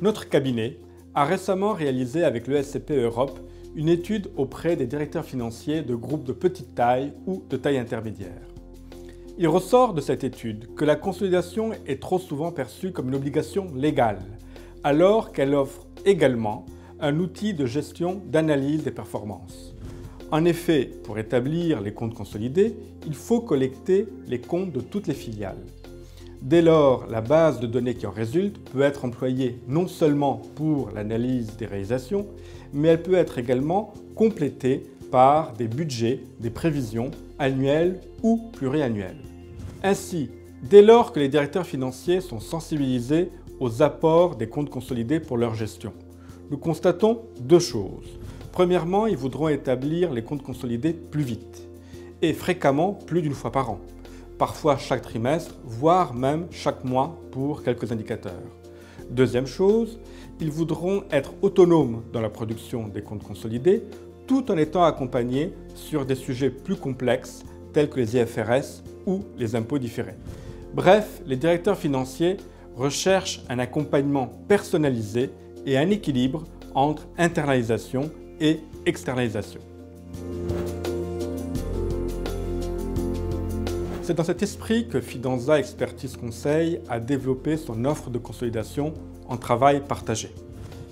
Notre cabinet a récemment réalisé avec l'ESCP Europe une étude auprès des directeurs financiers de groupes de petite taille ou de taille intermédiaire. Il ressort de cette étude que la consolidation est trop souvent perçue comme une obligation légale, alors qu'elle offre également un outil de gestion d'analyse des performances. En effet, pour établir les comptes consolidés, il faut collecter les comptes de toutes les filiales. Dès lors, la base de données qui en résulte peut être employée non seulement pour l'analyse des réalisations, mais elle peut être également complétée par des budgets, des prévisions annuelles ou pluriannuelles. Ainsi, dès lors que les directeurs financiers sont sensibilisés aux apports des comptes consolidés pour leur gestion, nous constatons deux choses. Premièrement, ils voudront établir les comptes consolidés plus vite et fréquemment plus d'une fois par an, parfois chaque trimestre, voire même chaque mois pour quelques indicateurs. Deuxième chose, ils voudront être autonomes dans la production des comptes consolidés tout en étant accompagnés sur des sujets plus complexes tels que les IFRS ou les impôts différés. Bref, les directeurs financiers recherchent un accompagnement personnalisé et un équilibre entre internalisation et externalisation. C'est dans cet esprit que Fidanza Expertise Conseil a développé son offre de consolidation en travail partagé.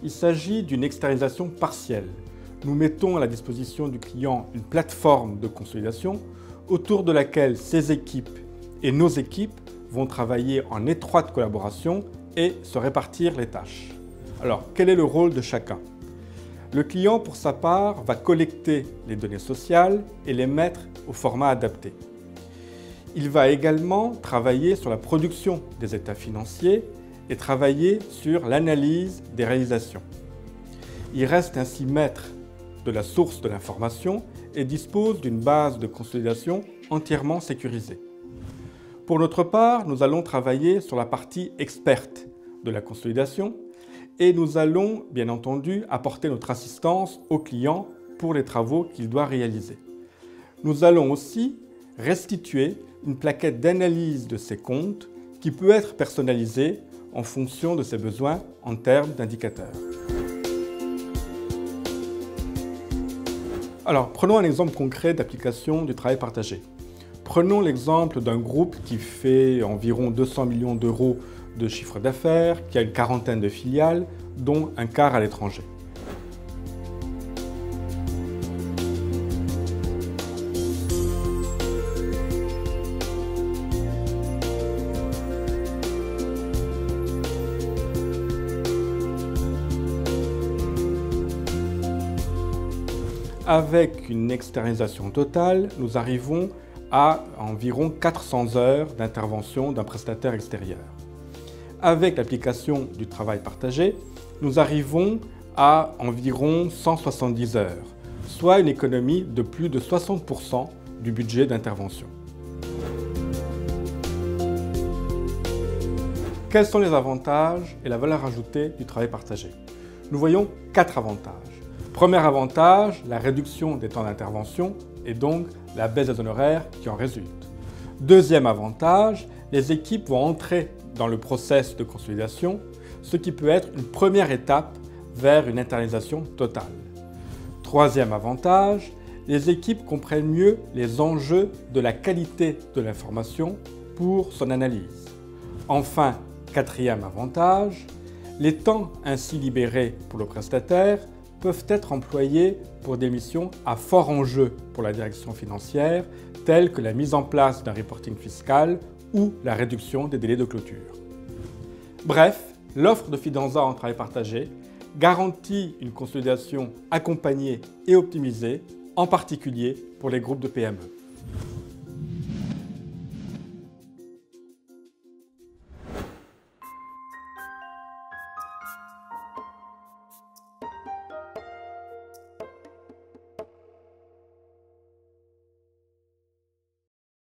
Il s'agit d'une externalisation partielle. Nous mettons à la disposition du client une plateforme de consolidation autour de laquelle ses équipes et nos équipes vont travailler en étroite collaboration et se répartir les tâches. Alors, quel est le rôle de chacun? Le client, pour sa part, va collecter les données sociales et les mettre au format adapté. Il va également travailler sur la production des états financiers et travailler sur l'analyse des réalisations. Il reste ainsi maître de la source de l'information et dispose d'une base de consolidation entièrement sécurisée. Pour notre part, nous allons travailler sur la partie experte de la consolidation et nous allons, bien entendu, apporter notre assistance au client pour les travaux qu'il doit réaliser. Nous allons aussi restituer une plaquette d'analyse de ses comptes qui peut être personnalisée en fonction de ses besoins en termes d'indicateurs. Alors, prenons un exemple concret d'application du travail partagé. Prenons l'exemple d'un groupe qui fait environ 200 millions d'euros de chiffre d'affaires, qui a une quarantaine de filiales, dont un quart à l'étranger. Avec une externalisation totale, nous arrivons à environ 400 heures d'intervention d'un prestataire extérieur. Avec l'application du travail partagé, nous arrivons à environ 170 heures, soit une économie de plus de 60% du budget d'intervention. Quels sont les avantages et la valeur ajoutée du travail partagé? Nous voyons 4 avantages. Premier avantage, la réduction des temps d'intervention et donc la baisse des honoraires qui en résulte. Deuxième avantage, les équipes vont entrer dans le process de consolidation, ce qui peut être une première étape vers une internalisation totale. Troisième avantage, les équipes comprennent mieux les enjeux de la qualité de l'information pour son analyse. Enfin, quatrième avantage, les temps ainsi libérés pour le prestataire peuvent être employés pour des missions à fort enjeu pour la direction financière, telles que la mise en place d'un reporting fiscal ou la réduction des délais de clôture. Bref, l'offre de Fidanza en travail partagé garantit une consolidation accompagnée et optimisée, en particulier pour les groupes de PME.